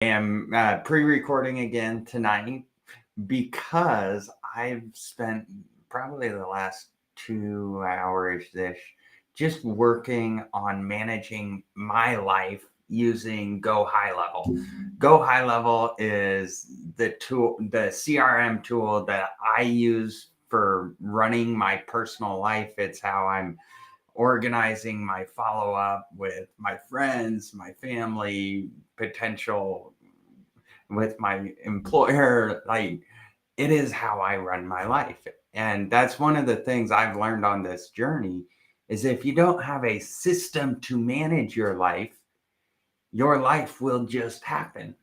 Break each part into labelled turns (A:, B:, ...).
A: am pre-recording again tonight because I've spent probably the last 2 hours-ish just working on managing my life using Go High Level. Go High Level is the CRM tool that I use for running my personal life. It's how I'm organizing my follow up with my friends, my family, potential with my employer. Like, it is how I run my life. And that's one of the things I've learned on this journey is if you don't have a system to manage your life will just happen.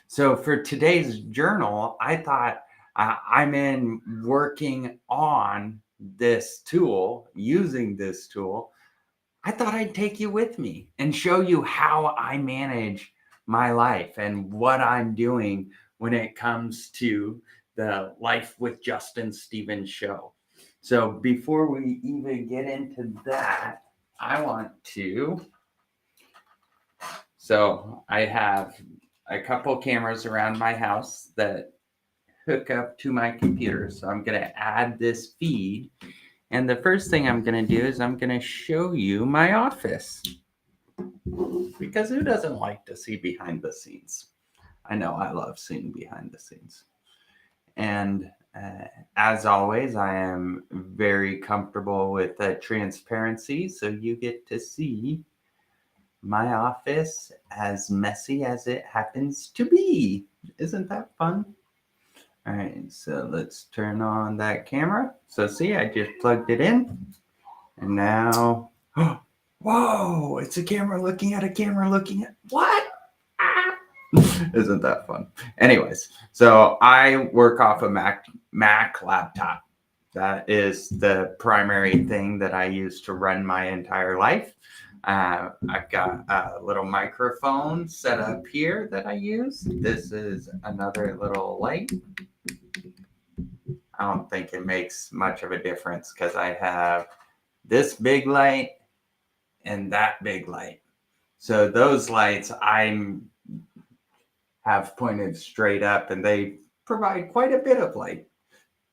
A: So for today's journal, I thought I'm in working on this tool, using this tool. I thought I'd take you with me and show you how I manage my life and what I'm doing when it comes to the Life with Justin Stevens show. So before we even get into that, I want to. So I have a couple cameras around my house that hook up to my computer. So I'm going to add this feed. And the first thing I'm going to do is I'm going to show you my office. Because who doesn't like to see behind the scenes? I know I love seeing behind the scenes. And as always, I am very comfortable with transparency. So you get to see my office as messy as it happens to be. Isn't that fun? All right, so let's turn on that camera. So see, I just plugged it in. And now, whoa, it's a camera looking at a camera looking at, what? Ah. Isn't that fun? Anyways, so I work off a Mac laptop. That is the primary thing that I use to run my entire life. I've got a little microphone set up here that I use. This is another little light. I don't think it makes much of a difference because I have this big light and that big light. So those lights I have pointed straight up and they provide quite a bit of light.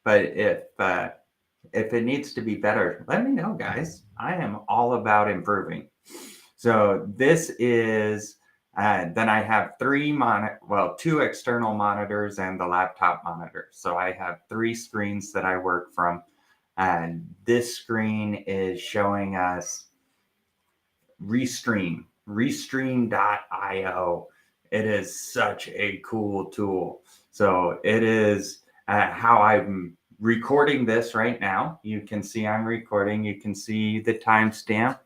A: But if it needs to be better, let me know, guys. I am all about improving. So this is, then I have two external monitors and the laptop monitor. So I have 3 screens that I work from. And this screen is showing us Restream.io. It is such a cool tool. So it is how I'm recording this right now. You can see I'm recording. You can see the timestamp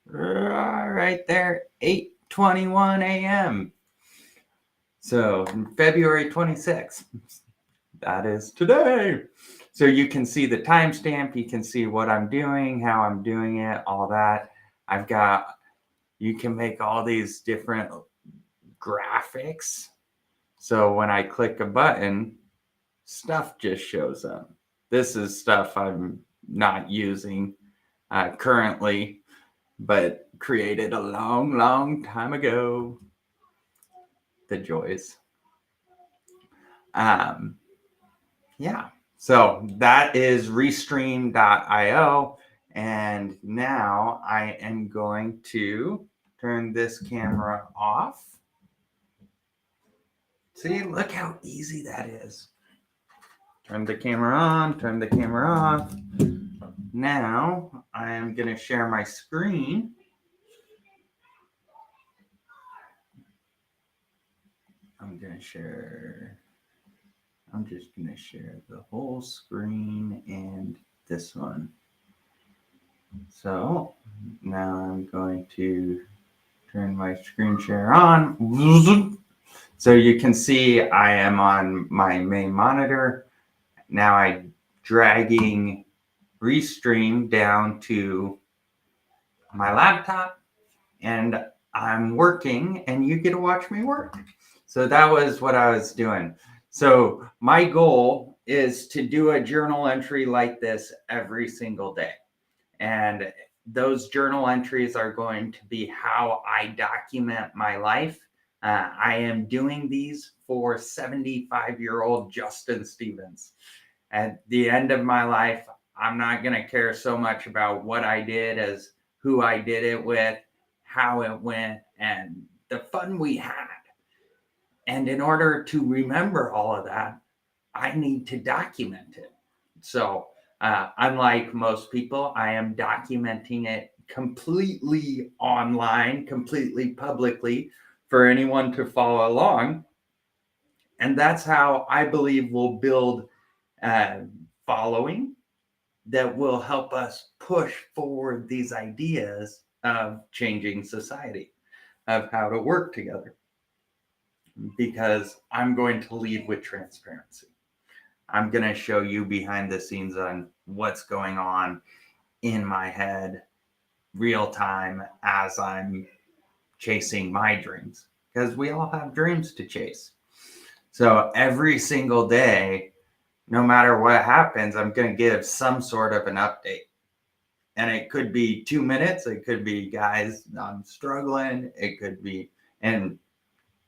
A: right there, 8:21 a.m. So February 26th. That is today. So you can see the timestamp. You can see what I'm doing, how I'm doing it, all that. You can make all these different graphics. So when I click a button, stuff just shows up. This is stuff I'm not using currently, but created a long, long time ago. The joys. Yeah. So that is Restream.io. And now I am going to turn this camera off. See, look how easy that is. Turn the camera on, turn the camera off. Now I am going to share my screen. I'm just going to share the whole screen and this one. So now I'm going to turn my screen share on. So you can see I am on my main monitor. Now I'm dragging Restream down to my laptop and I'm working and you get to watch me work. So that was what I was doing. So my goal is to do a journal entry like this every single day. And those journal entries are going to be how I document my life I am doing these for 75-year-old Justin Stevens. At the end of my life, I'm not going to care so much about what I did as who I did it with, how it went, and the fun we had. And in order to remember all of that, I need to document it. So, unlike most people, I am documenting it completely online, completely publicly for anyone to follow along. And that's how I believe we'll build following that will help us push forward these ideas of changing society, of how to work together. Because I'm going to lead with transparency. I'm going to show you behind the scenes on what's going on in my head real time as I'm chasing my dreams, because we all have dreams to chase. So every single day, no matter what happens, I'm going to give some sort of an update. And it could be 2 minutes. It could be, guys, I'm struggling. And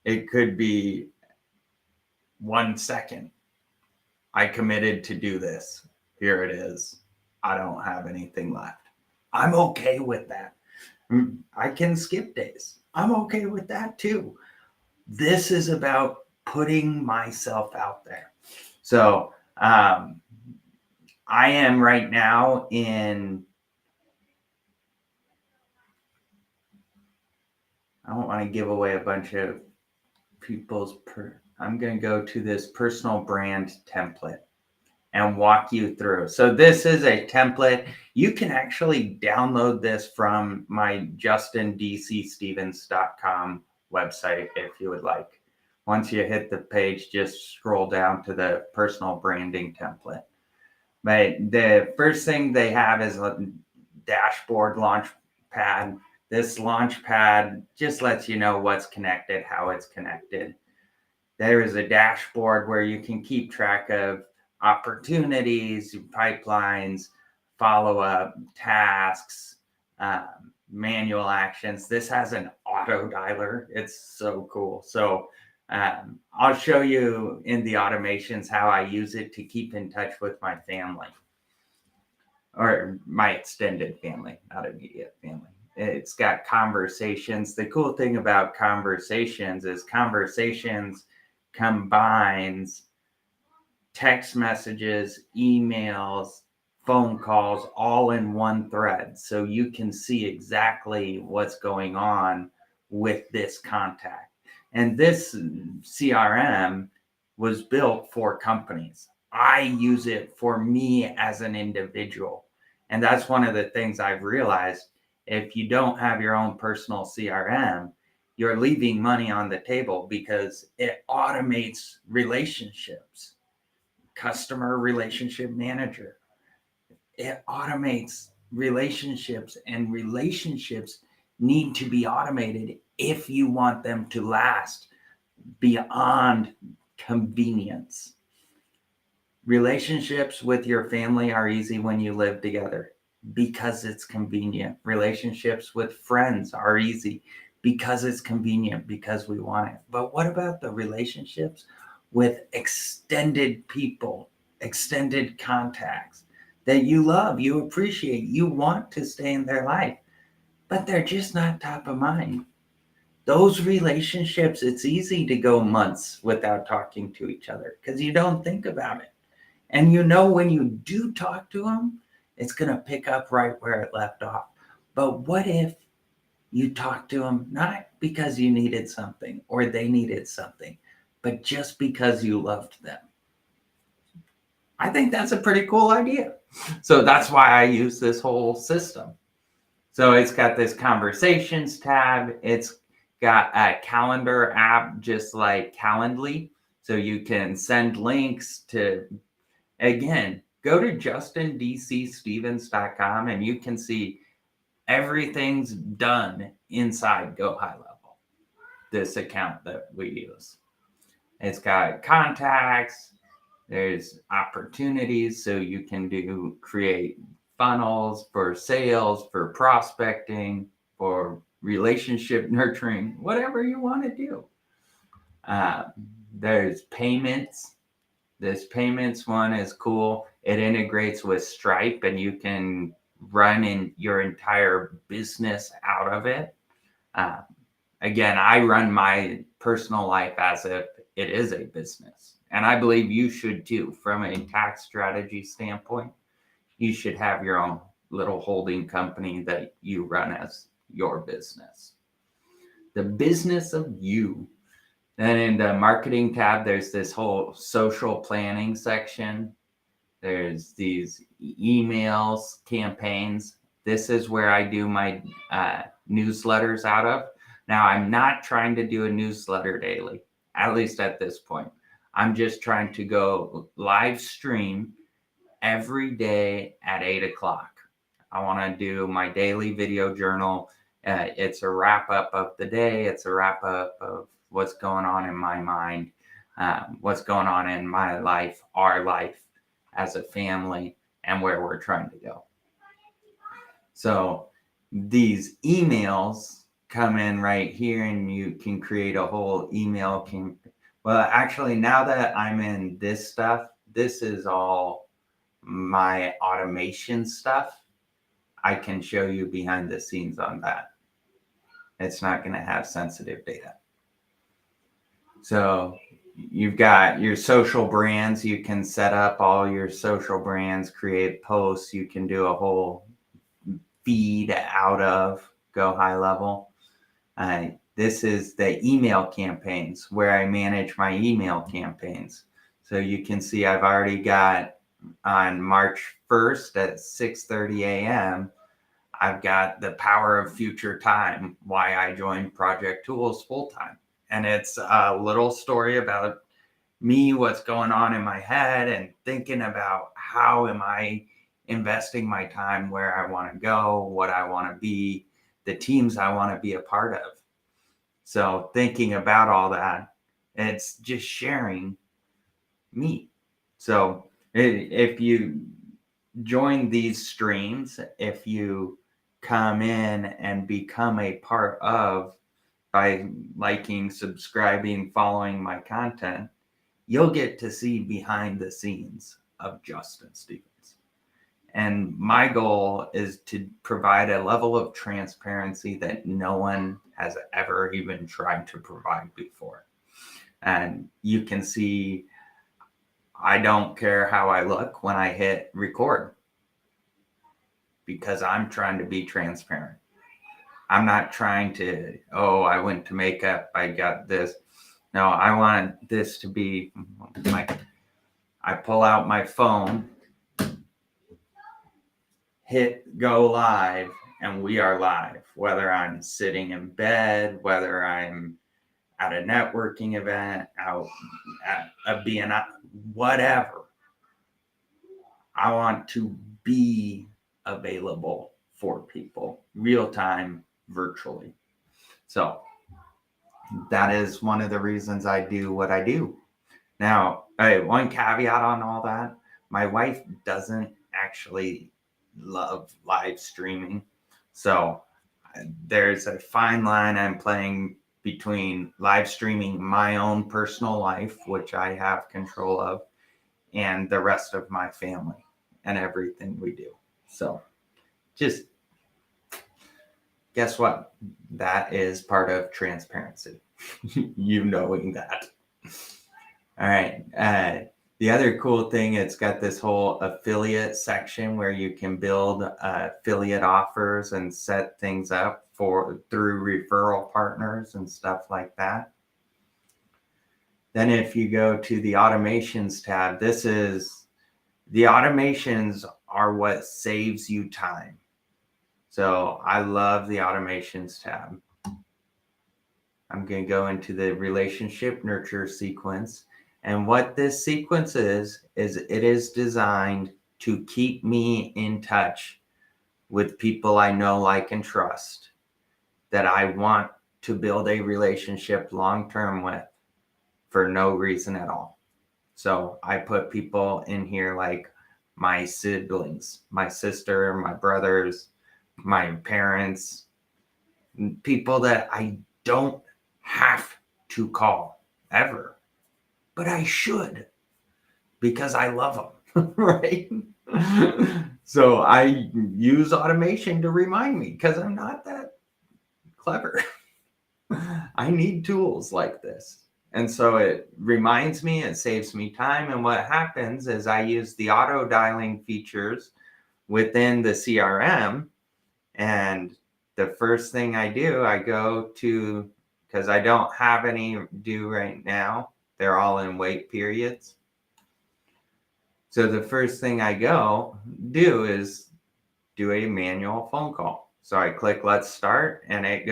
A: it could be 1 second. I committed to do this. Here it is. I don't have anything left. I'm okay with that. I can skip days. I'm okay with that too. This is about putting myself out there. So I am right now I don't want to give away a bunch of people's I'm going to go to this personal brand template and walk you through. So this is a template. You can actually download this from my justindcstevens.com website if you would like. Once you hit the page, just scroll down to the personal branding template. But the first thing they have is a dashboard launch pad. This launch pad just lets you know what's connected, how it's connected. There is a dashboard where you can keep track of opportunities, pipelines, follow-up, tasks, manual actions. This has an auto dialer. It's so cool. So I'll show you in the automations how I use it to keep in touch with my family, or my extended family, not immediate family. It's got conversations. The cool thing about conversations is conversations combines text messages, emails, phone calls, all in one thread. So you can see exactly what's going on with this contact. And this CRM was built for companies. I use it for me as an individual. And that's one of the things I've realized. If you don't have your own personal CRM, you're leaving money on the table because it automates relationships. Customer relationship manager. It automates relationships, and relationships need to be automated if you want them to last beyond convenience. Relationships with your family are easy when you live together because it's convenient. Relationships with friends are easy because it's convenient, because we want it. But what about the relationships with extended people, extended contacts that you love, you appreciate, you want to stay in their life, but they're just not top of mind? Those relationships, it's easy to go months without talking to each other because you don't think about it. And you know, when you do talk to them, it's going to pick up right where it left off. But what if you talk to them not because you needed something or they needed something, but just because you loved them? I think that's a pretty cool idea. So that's why I use this whole system. So it's got this conversations tab. It's got a calendar app just like Calendly. So you can send links to, again, go to justindcstevens.com and you can see everything's done inside Go High Level, this account that we use. It's got contacts, there's opportunities, so you can create funnels for sales, for prospecting, for relationship nurturing, whatever you want to do. Uh, there's payments. This payments one is cool. It integrates with Stripe and you can run in your entire business out of it. Uh, Again, I run my personal life as if it is a business. And I believe you should too. From a tax strategy standpoint, you should have your own little holding company that you run as your business. The business of you. Then in the marketing tab, there's this whole social planning section. There's these emails, campaigns. This is where I do my newsletters out of. Now, I'm not trying to do a newsletter daily, at least at this point. I'm just trying to go live stream every day at 8 o'clock. I want to do my daily video journal. It's a wrap up of the day. It's a wrap up of what's going on in my mind, what's going on in my life, our life as a family, and where we're trying to go. So these emails come in right here, and you can create a whole email. Well, actually, now that I'm in this stuff, this is all my automation stuff. I can show you behind the scenes on that. It's not going to have sensitive data. So you've got your social brands. You can set up all your social brands, create posts. You can do a whole feed out of Go High Level. This is the email campaigns where I manage my email campaigns. So you can see I've already got on March 1st at 6:30 a.m. I've got the power of future time, why I joined Project Tools full time. And it's a little story about me, what's going on in my head, and thinking about how am I investing my time where I want to go, what I want to be, the teams I want to be a part of. So thinking about all that, it's just sharing me. So if you join these streams, if you come in and become a part of by liking, subscribing, following my content, you'll get to see behind the scenes of Justin Stevens. And my goal is to provide a level of transparency that no one has ever even tried to provide before. And you can see I don't care how I look when I hit record because I'm trying to be transparent. I'm not trying to, I went to makeup, I got this. No, I want this to be I pull out my phone, hit go live, and we are live. Whether I'm sitting in bed, whether I'm at a networking event, out at a BNI, whatever. I want to be available for people, real time, virtually. So that is one of the reasons I do what I do. Now, one caveat on all that, my wife doesn't actually love live streaming. So there's a fine line I'm playing between live streaming my own personal life, which I have control of, and the rest of my family and everything we do. So just guess what? That is part of transparency. You knowing that. All right. The other cool thing, it's got this whole affiliate section where you can build affiliate offers and set things up through referral partners and stuff like that. Then if you go to the automations tab, the automations are what saves you time. So I love the automations tab. I'm going to go into the relationship nurture sequence. And what this sequence is it is designed to keep me in touch with people I know, like, and trust, that I want to build a relationship long-term with for no reason at all. So I put people in here like my siblings, my sister, my brothers, my parents, people that I don't have to call. ever, but I should because I love them, right? So I use automation to remind me because I'm not that clever. I need tools like this. And so it reminds me, it saves me time. And what happens is I use the auto dialing features within the CRM. And the first thing I do, I go to, because I don't have any due right now, they're all in wait periods. So the first thing I do is do a manual phone call. So I click let's start and it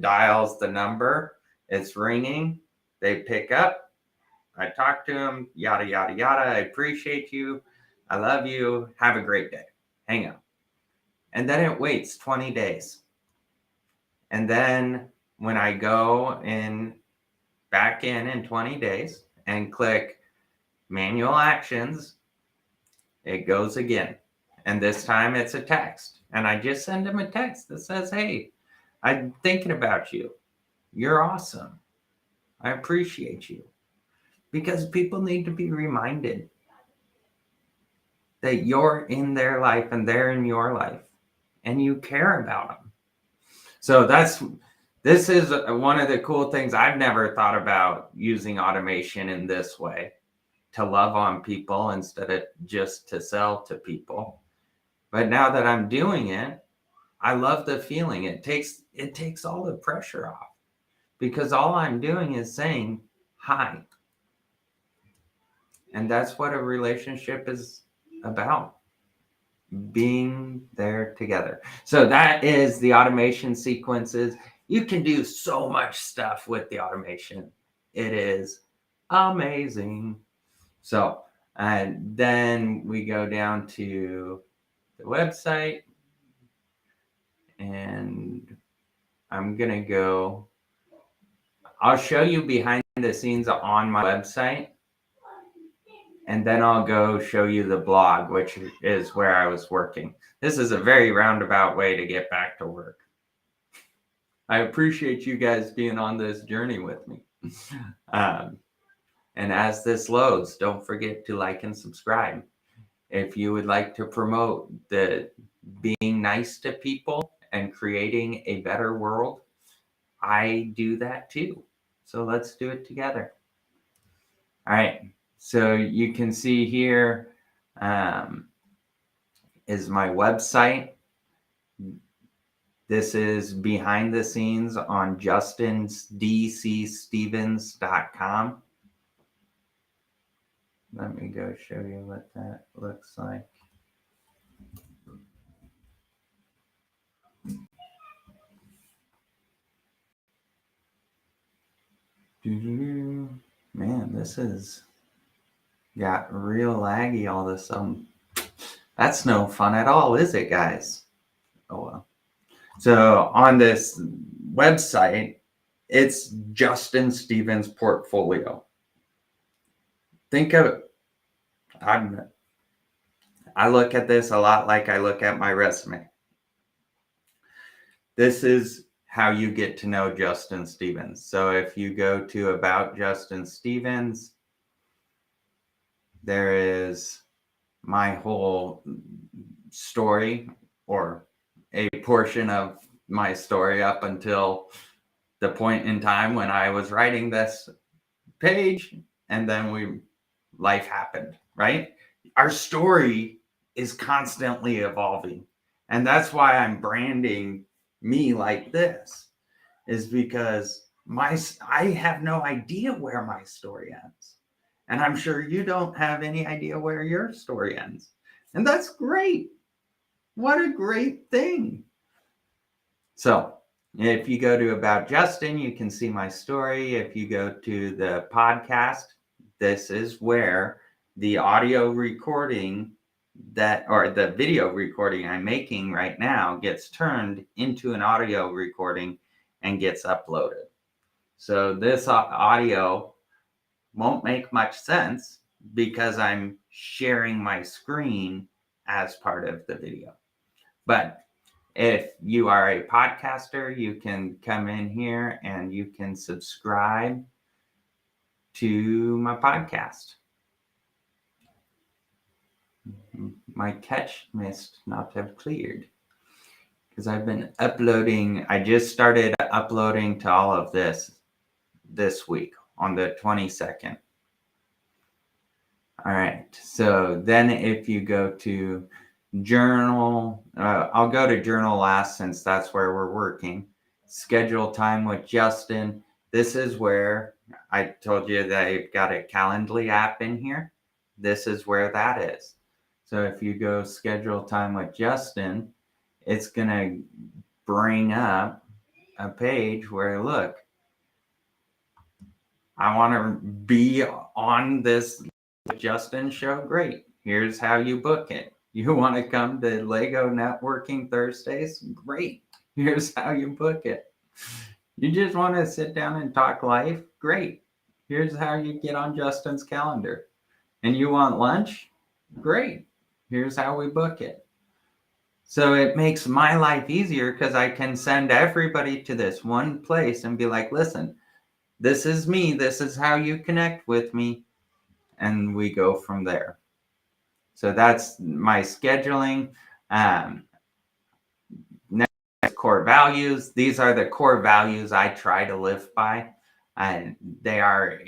A: dials the number, it's ringing, they pick up, I talk to them, yada, yada, yada. I appreciate you. I love you. Have a great day. Hang up. And then it waits 20 days. And then when I go back in 20 days and click manual actions, it goes again. And this time it's a text. And I just send them a text that says, hey, I'm thinking about you. You're awesome. I appreciate you. Because people need to be reminded that you're in their life and they're in your life and you care about them. So this is one of the cool things. I've never thought about using automation in this way to love on people instead of just to sell to people. But now that I'm doing it, I love the feeling. It takes all the pressure off because all I'm doing is saying hi. And that's what a relationship is about, being there together. So that is the automation sequences. You can do so much stuff with the automation. It is amazing. So, and then we go down to the website and I'm going to go, I'll show you behind the scenes on my website. And then I'll go show you the blog, which is where I was working. This is a very roundabout way to get back to work. I appreciate you guys being on this journey with me. And as this loads, don't forget to like and subscribe. If you would like to promote the being nice to people and creating a better world, I do that too. So let's do it together. All right. So you can see here is my website. This is behind the scenes on justinsdcstevens.com. Let me go show you what that looks like. Man, this is got real laggy all of a sudden. That's no fun at all, is it, guys? Oh well. So on this website, it's Justin Stevens portfolio. Think of it. I look at this a lot like I look at my resume. This is how you get to know Justin Stevens. So if you go to About Justin Stevens, there is my whole story or a portion of my story up until the point in time when I was writing this page, and then life happened, right? Our story is constantly evolving. And that's why I'm branding me like this, is because I have no idea where my story ends. And I'm sure you don't have any idea where your story ends. And that's great. What a great thing. So if you go to About Justin, you can see my story. If you go to the podcast, this is where the audio recording or the video recording I'm making right now gets turned into an audio recording and gets uploaded. So this audio won't make much sense because I'm sharing my screen as part of the video. But if you are a podcaster, you can come in here and you can subscribe to my podcast. My catch must not have cleared because I've been uploading. I just started uploading to all of this week on the 22nd. All right. So then if you go to journal, I'll go to journal last since that's where we're working. Schedule time with Justin. This is where I told you that I've got a Calendly app in here. This is where that is. So if you go schedule time with Justin, it's going to bring up a page where, look, I want to be on this Justin show. Great. Here's how you book it. You want to come to Lego Networking Thursdays? Great. Here's how you book it. You just want to sit down and talk life? Great. Here's how you get on Justin's calendar. And you want lunch? Great. Here's how we book it. So it makes my life easier because I can send everybody to this one place and be like, listen, this is me. This is how you connect with me. And we go from there. So that's my scheduling. Next, core values. These are the core values I try to live by. And they are,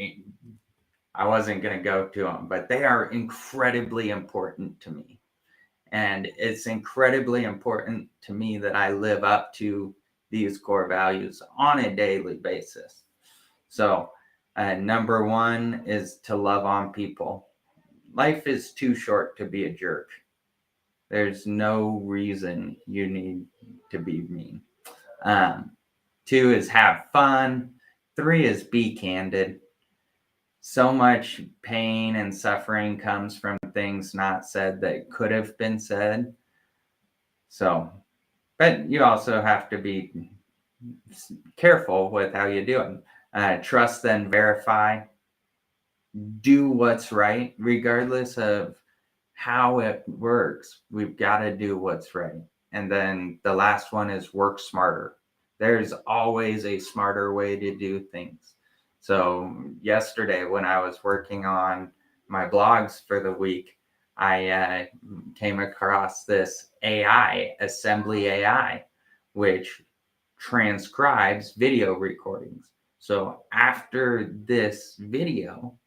A: I wasn't going to go to them, but they are incredibly important to me. And it's incredibly important to me that I live up to these core values on a daily basis. So number one is to love on people. Life is too short to be a jerk. There's no reason you need to be mean. 2 is have fun. 3 is be candid. So much pain and suffering comes from things not said that could have been said. So, but you also have to be careful with how you do it. Trust, then verify. Do what's right, regardless of how it works. We've got to do what's right. And then the last one is work smarter. There's always a smarter way to do things. So yesterday when I was working on my blogs for the week, I came across this AI, Assembly AI, which transcribes video recordings. So after this video,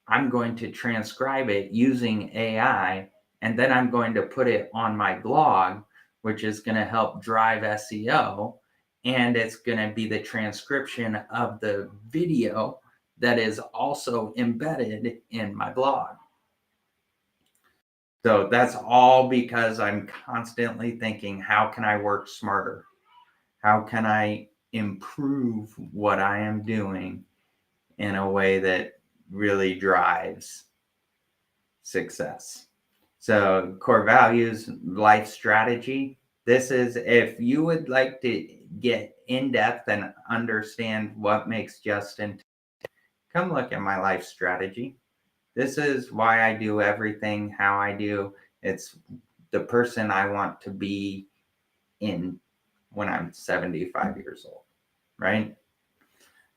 A: I'm going to transcribe it using AI, and then I'm going to put it on my blog, which is going to help drive SEO. And it's going to be the transcription of the video that is also embedded in my blog. So that's all because I'm constantly thinking, how can I work smarter? How can I improve what I am doing in a way that really drives success? So core values, life strategy. This is if you would like to get in depth and understand what makes Justin, come look at my life strategy. This is why I do everything how I do. It's the person I want to be in when I'm 75 years old, right?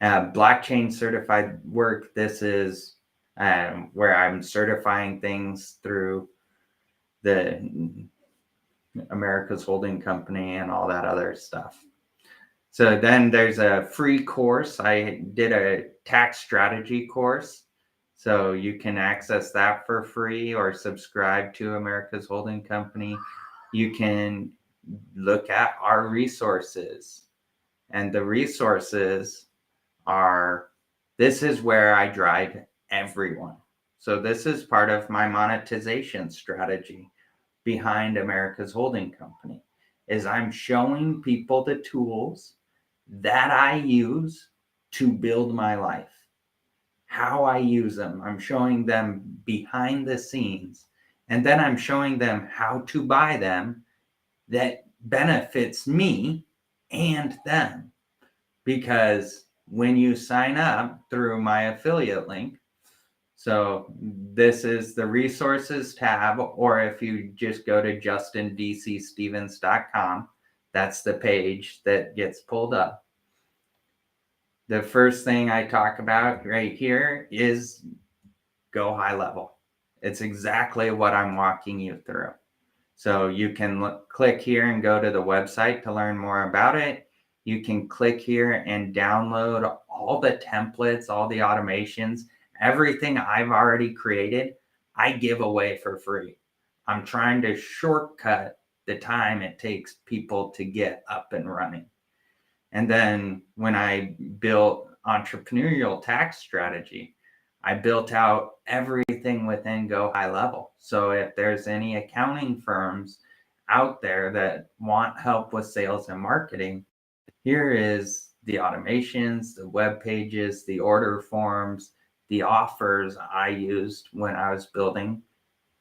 A: Blockchain certified work. This is where I'm certifying things through the America's Holding Company and all that other stuff. So then there's a free course. I did a tax strategy course. So you can access that for free or subscribe to America's Holding Company. You can look at our resources. And the resources are, this is where I drive everyone. So this is part of my monetization strategy behind America's Holding Company, is I'm showing people the tools that I use to build my life, how I use them. I'm showing them behind the scenes, and then I'm showing them how to buy them that benefits me and them. Because when you sign up through my affiliate link, so this is the resources tab, or if you just go to justindcstevens.com, that's the page that gets pulled up. the first thing I talk about right here is go high level. It's exactly what I'm walking you through. So you can click here and go to the website to learn more about it. You can click here and download all the templates, all the automations, everything I've already created, I give away for free. I'm trying to shortcut the time it takes people to get up and running. And then when I built entrepreneurial tax strategy, I built out everything within Go High Level. So if there's any accounting firms out there that want help with sales and marketing, here is the automations, the web pages, the order forms, the offers I used when I was building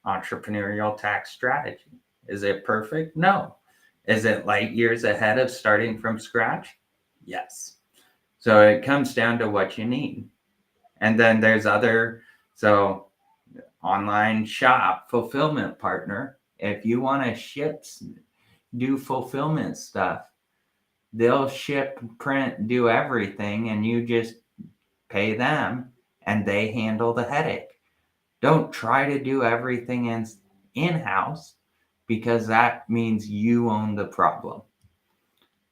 A: entrepreneurial tax strategy. Is it perfect? No. Is it light years ahead of starting from scratch? Yes. So it comes down to what you need. And then there's so online shop, fulfillment partner. If you want to do fulfillment stuff, they'll ship, print, do everything, and you just pay them and they handle the headache. Don't try to do everything in-house because that means you own the problem.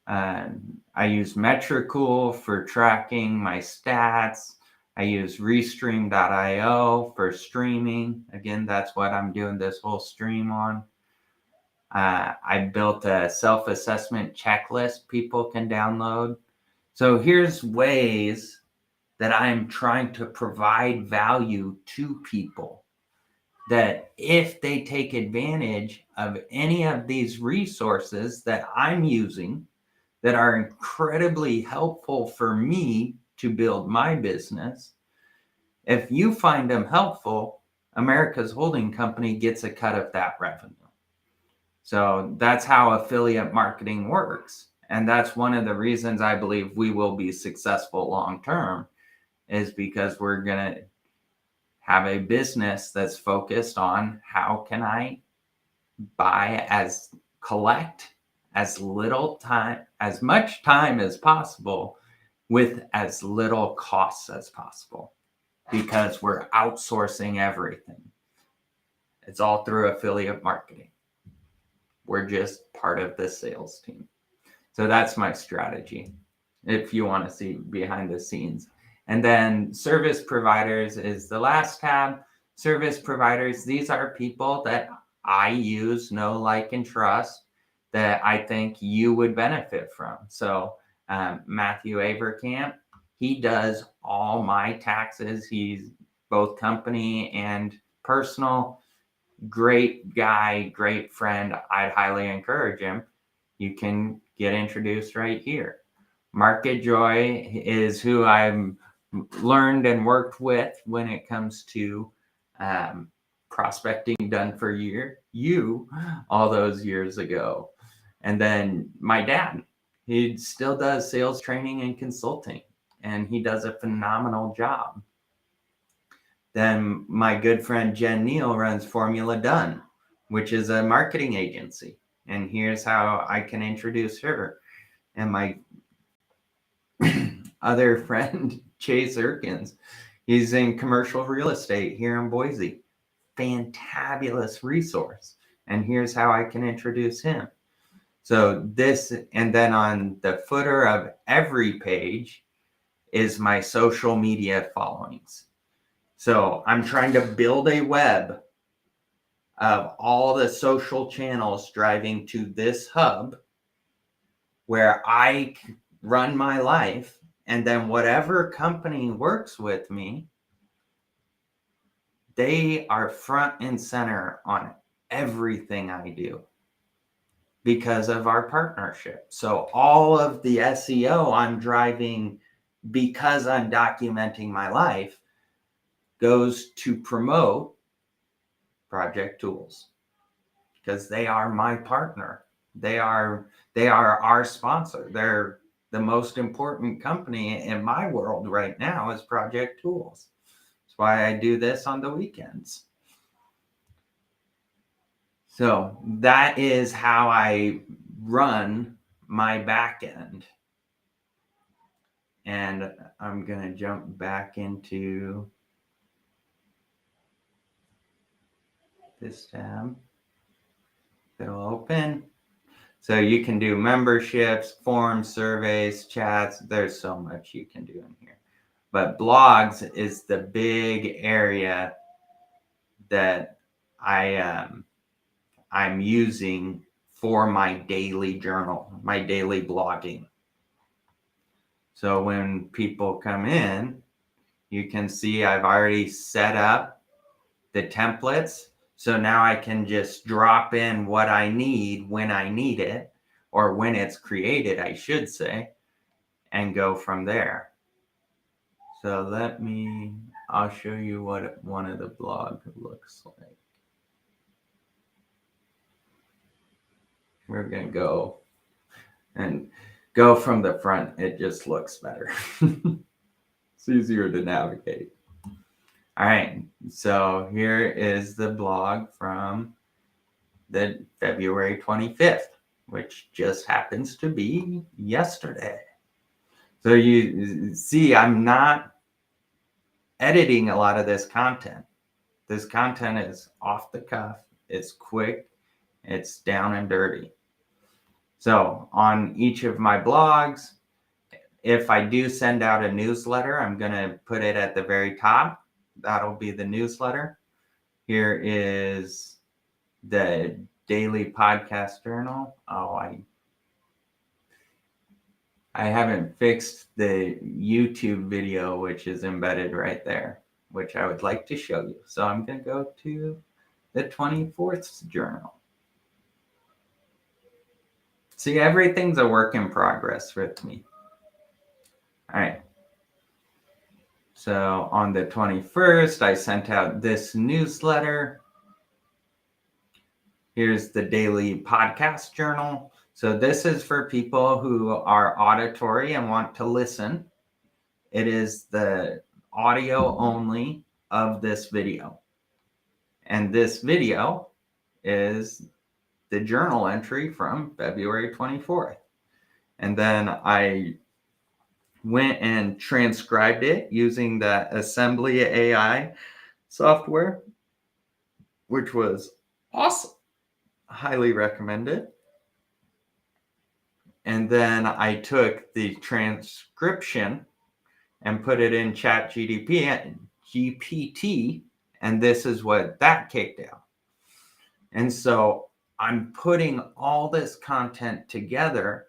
A: I use Metricool for tracking my stats. I use Restream.io for streaming. Again, that's what I'm doing this whole stream on. I built a self-assessment checklist people can download. So here's ways that I'm trying to provide value to people that if they take advantage of any of these resources that I'm using that are incredibly helpful for me to build my business, if you find them helpful, America's holding company gets a cut of that revenue. So that's how affiliate marketing works. And that's one of the reasons I believe we will be successful long term, is because we're going to have a business that's focused on how can I collect as much time as possible with as little costs as possible, because we're outsourcing everything. It's all through affiliate marketing. We're just part of the sales team. So that's my strategy, if you want to see behind the scenes. And then service providers is the last tab. Service providers, these are people that I use, know, like, and trust that I think you would benefit from. So Matthew Avercamp, he does all my taxes. He's both company and personal. Great guy, great friend. I'd highly encourage him. You can get introduced right here. Market Joy is who I've learned and worked with when it comes to prospecting done for you all those years ago. And then my dad, he still does sales training and consulting, and he does a phenomenal job. Then my good friend Jen Neal runs Formula Done, which is a marketing agency. And here's how I can introduce her. And my other friend, Chase Erkins, he's in commercial real estate here in Boise. Fantabulous resource. And here's how I can introduce him. So this, and then on the footer of every page is my social media followings. So I'm trying to build a web of all the social channels driving to this hub where I run my life, and then whatever company works with me, they are front and center on everything I do because of our partnership. So all of the SEO I'm driving because I'm documenting my life goes to promote Project Tools because they are my partner. They are our sponsor. They're the most important company in my world right now is Project Tools. That's why I do this on the weekends. So that is how I run my back end. And I'm going to jump back into this tab. It'll open. So you can do memberships, forums, surveys, chats. There's so much you can do in here. But blogs is the big area that I'm using for my daily journal, my daily blogging. So when people come in, you can see I've already set up the templates. So now I can just drop in what I need when I need it, or when it's created, I should say, and go from there. So I'll show you what one of the blogs looks like. We're going to go from the front. It just looks better. It's easier to navigate. All right, so here is the blog from the February 25th, which just happens to be yesterday. So you see, I'm not editing a lot of this content. This content is off the cuff, it's quick, it's down and dirty. So on each of my blogs, if I do send out a newsletter, I'm going to put it at the very top. That'll be the newsletter. Here is the daily podcast journal. Oh, I haven't fixed the YouTube video, which is embedded right there, which I would like to show you. So I'm going to go to the 24th journal. See, everything's a work in progress with me. All right. So on the 21st, I sent out this newsletter. Here's the daily podcast journal. So this is for people who are auditory and want to listen. It is the audio only of this video. And this video is the journal entry from February 24th. And then I went and transcribed it using the Assembly AI software, which was awesome. Highly recommend it. And then I took the transcription and put it in GPT, and this is what that kicked out. And so I'm putting all this content together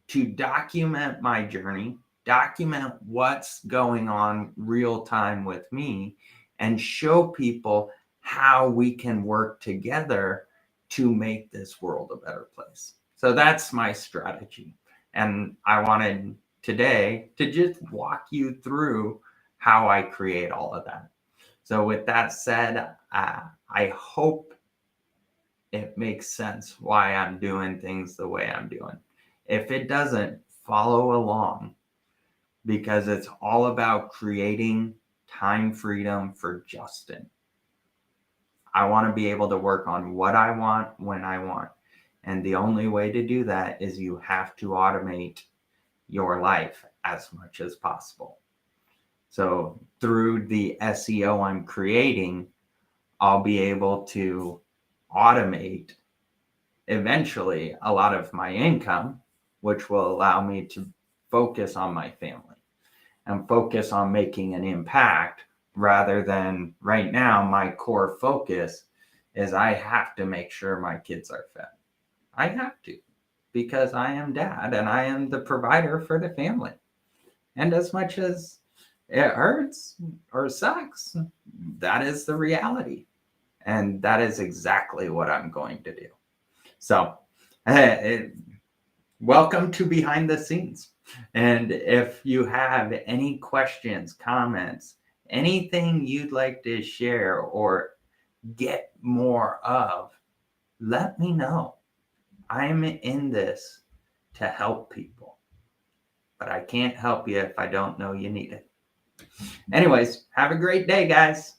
A: to document my journey, document what's going on real time with me, and show people how we can work together to make this world a better place. So that's my strategy. And I wanted today to just walk you through how I create all of that. So with that said, I hope it makes sense why I'm doing things the way I'm doing. If it doesn't, follow along, because it's all about creating time freedom for Justin. I want to be able to work on what I want when I want. And the only way to do that is you have to automate your life as much as possible. So through the SEO I'm creating, I'll be able to automate eventually a lot of my income, which will allow me to focus on my family and focus on making an impact, rather than right now my core focus is I have to make sure my kids are fed. I have to, because I am dad and I am the provider for the family. And as much as it hurts or sucks, that is the reality. And that is exactly what I'm going to do. So, welcome to Behind the Scenes. And if you have any questions, comments, anything you'd like to share or get more of, let me know. I'm in this to help people, but I can't help you if I don't know you need it. Anyways, have a great day, guys.